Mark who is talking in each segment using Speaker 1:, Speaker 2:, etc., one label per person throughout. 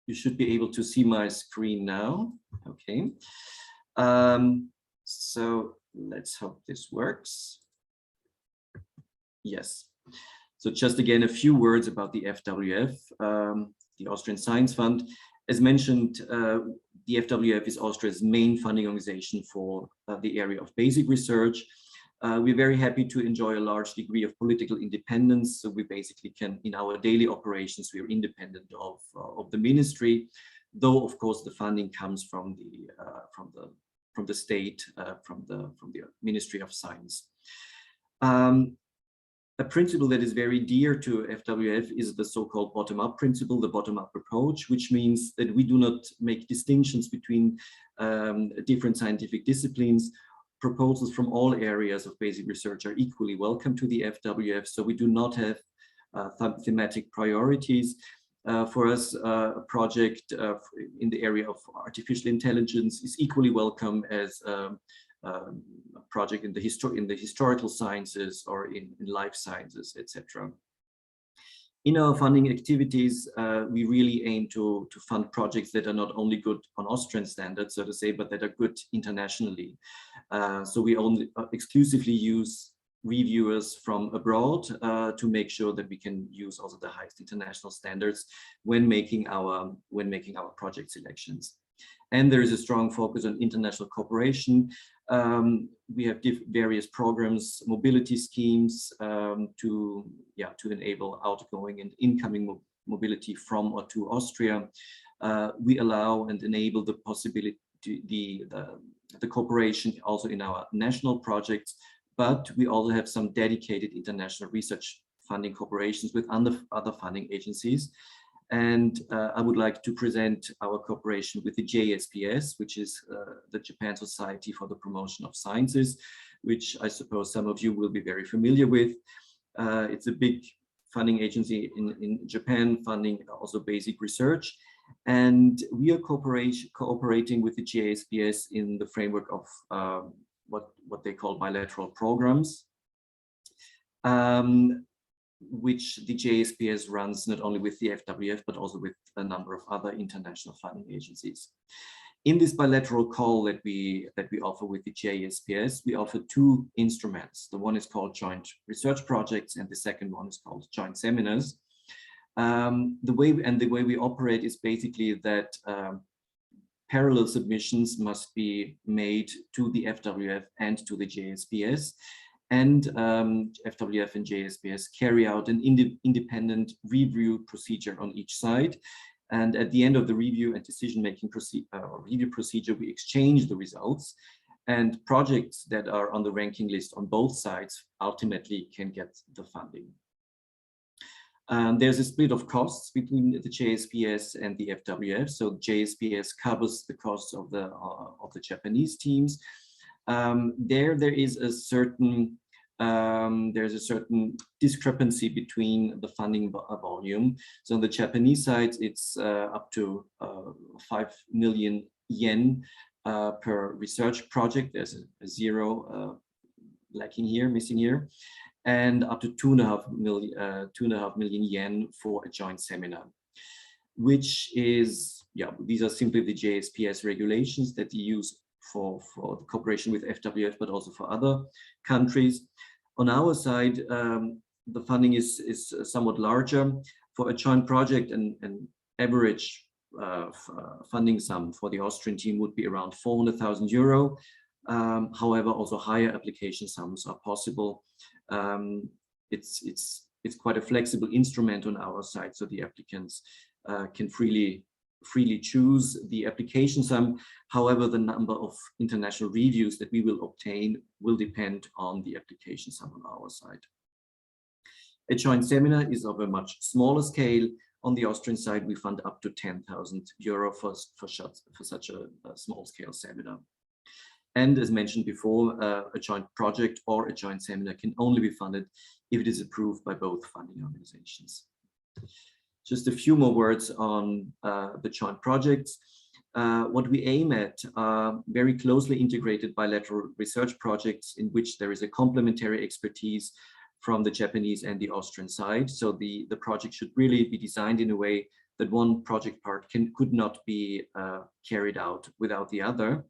Speaker 1: you should be able to see my screen now. Okay. So let's hope this works. Yes. So just again, a few words about the FWF, the Austrian Science Fund. As mentioned, the FWF is Austria's main funding organization for the area of basic research. We're very happy to enjoy a large degree of political independence. So we basically can, in our daily operations, we are independent of the ministry, though of course the funding comes from the state, from the Ministry of Science. A principle that is very dear to FWF is the so-called bottom-up principle, the bottom-up approach, which means that we do not make distinctions between different scientific disciplines. Proposals from all areas of basic research are equally welcome to the FWF, so we do not have thematic priorities. For us, a project in the area of artificial intelligence is equally welcome as a project in the historical sciences or in life sciences, etc. In our funding activities, we really aim to fund projects that are not only good on Austrian standards, so to say, but that are good internationally. So we only exclusively use reviewers from abroad to make sure that we can use also the highest international standards when making our project selections. And there is a strong focus on international cooperation. We have various programs, mobility schemes to enable outgoing and incoming mobility from or to Austria. We allow and enable the possibility, the cooperation also in our national projects, but we also have some dedicated international research funding cooperations with other funding agencies. And I would like to present our cooperation with the JSPS, which is the Japan Society for the Promotion of Sciences, which I suppose some of you will be very familiar with. It's a big funding agency in Japan, funding also basic research. And we are cooperating with the JSPS in the framework of what they call bilateral programs, which the JSPS runs not only with the FWF, but also with a number of other international funding agencies. In this bilateral call that we offer with the JSPS, we offer two instruments. The one is called joint research projects, and the second one is called joint seminars. The way we operate is basically that parallel submissions must be made to the FWF and to the JSPS. And FWF and JSPS carry out an independent review procedure on each side. And at the end of the review and decision-making review procedure, we exchange the results, and projects that are on the ranking list on both sides ultimately can get the funding. There's a split of costs between the JSPS and the FWF. So JSPS covers the costs of the Japanese teams. There is a certain there's a certain discrepancy between the funding volume. So on the Japanese side, it's up to 5 million yen per research project. There's a zero missing here, and up to 2.5 million yen for a joint seminar, which is, these are simply the JSPS regulations that you use for the cooperation with FWF, but also for other countries. On our side, the funding is somewhat larger. For a joint project, an average funding sum for the Austrian team would be around 400,000 euro. However, also higher application sums are possible. It's quite a flexible instrument on our side, so the applicants can freely choose the application sum. However, the number of international reviews that we will obtain will depend on the application sum on our side. A joint seminar is of a much smaller scale. On the Austrian side, we fund up to 10,000 euro for such a small scale seminar. And as mentioned before, a joint project or a joint seminar can only be funded if it is approved by both funding organizations. Just a few more words on the joint projects. What we aim at are very closely integrated bilateral research projects in which there is a complementary expertise from the Japanese and the Austrian side. So the project should really be designed in a way that one project part could not be carried out without the other.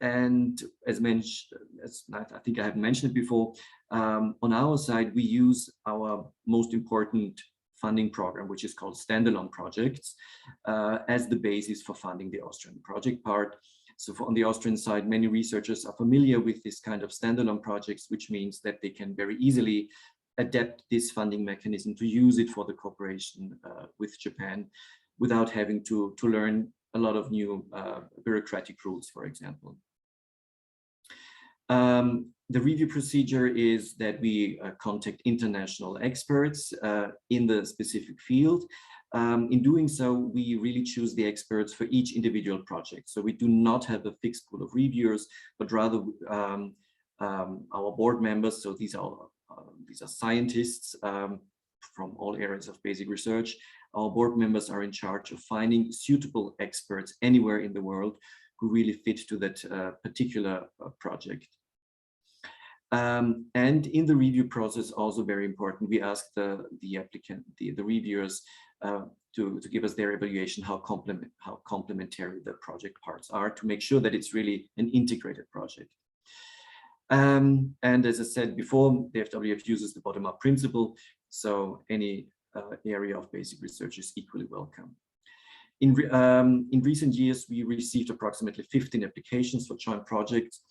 Speaker 1: And as mentioned, I think I have mentioned it before, on our side, we use our most important funding program, which is called standalone projects, as the basis for funding the Austrian project part. So on the Austrian side, many researchers are familiar with this kind of standalone projects, which means that they can very easily adapt this funding mechanism to use it for the cooperation with Japan without having to learn a lot of new bureaucratic rules, for example. The review procedure is that we contact international experts in the specific field. In doing so, we really choose the experts for each individual project. So we do not have a fixed pool of reviewers, but rather our board members. So these are scientists from all areas of basic research. Our board members are in charge of finding suitable experts anywhere in the world who really fit to that particular project. And in the review process, also very important, we ask the applicant, the reviewers, to give us their evaluation, how complementary the project parts are, to make sure that it's really an integrated project. And as I said before, the FWF uses the bottom-up principle, so any area of basic research is equally welcome. In recent years, we received approximately 15 applications for joint projects,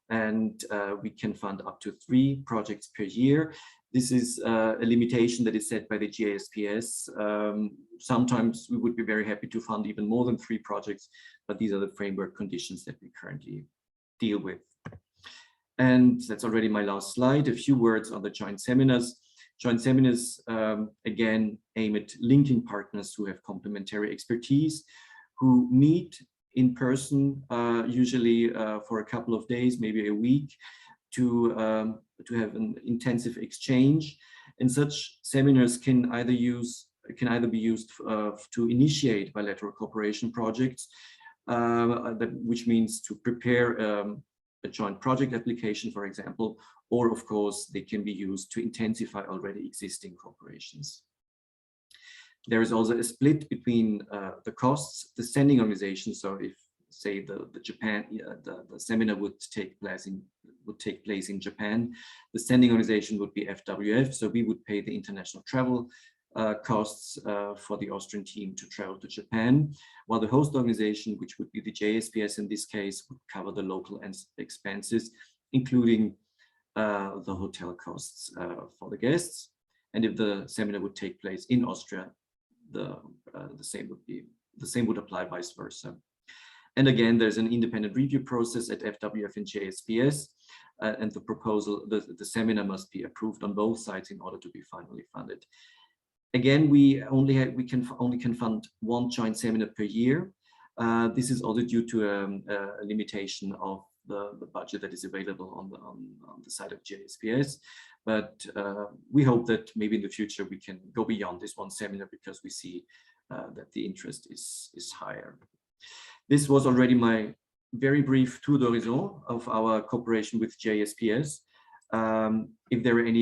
Speaker 1: and we can fund up to 3 projects per year. This is a limitation that is set by the JSPS. Sometimes we would be very happy to fund even more than 3 projects, but these are the framework conditions that we currently deal with. And that's already my last slide. A few words on the joint seminars. Joint seminars, again, aim at linking partners who have complementary expertise, who meet in person, usually for a couple of days, maybe a week, to have an intensive exchange. And such seminars can either be used to initiate bilateral cooperation projects, which means to prepare a joint project application, for example, or of course, they can be used to intensify already existing cooperations. There is also a split between the costs, the sending organization. So if, say, the seminar would take place in Japan, the sending organization would be FWF. So we would pay the international travel costs for the Austrian team to travel to Japan, while the host organization, which would be the JSPS in this case, would cover the local expenses, including the hotel costs for the guests. And if the seminar would take place in Austria, the same would apply, vice versa. And again, there's an independent review process at FWF and JSPS, and the seminar must be approved on both sides in order to be finally funded. Again, we only can fund 1 joint seminar per year. This is also due to a limitation of the budget that is available on the side of JSPS. But we hope that maybe in the future we can go beyond this 1 seminar, because we see that the interest is higher. This was already my very brief tour d'horizon of our cooperation with JSPS. If there are any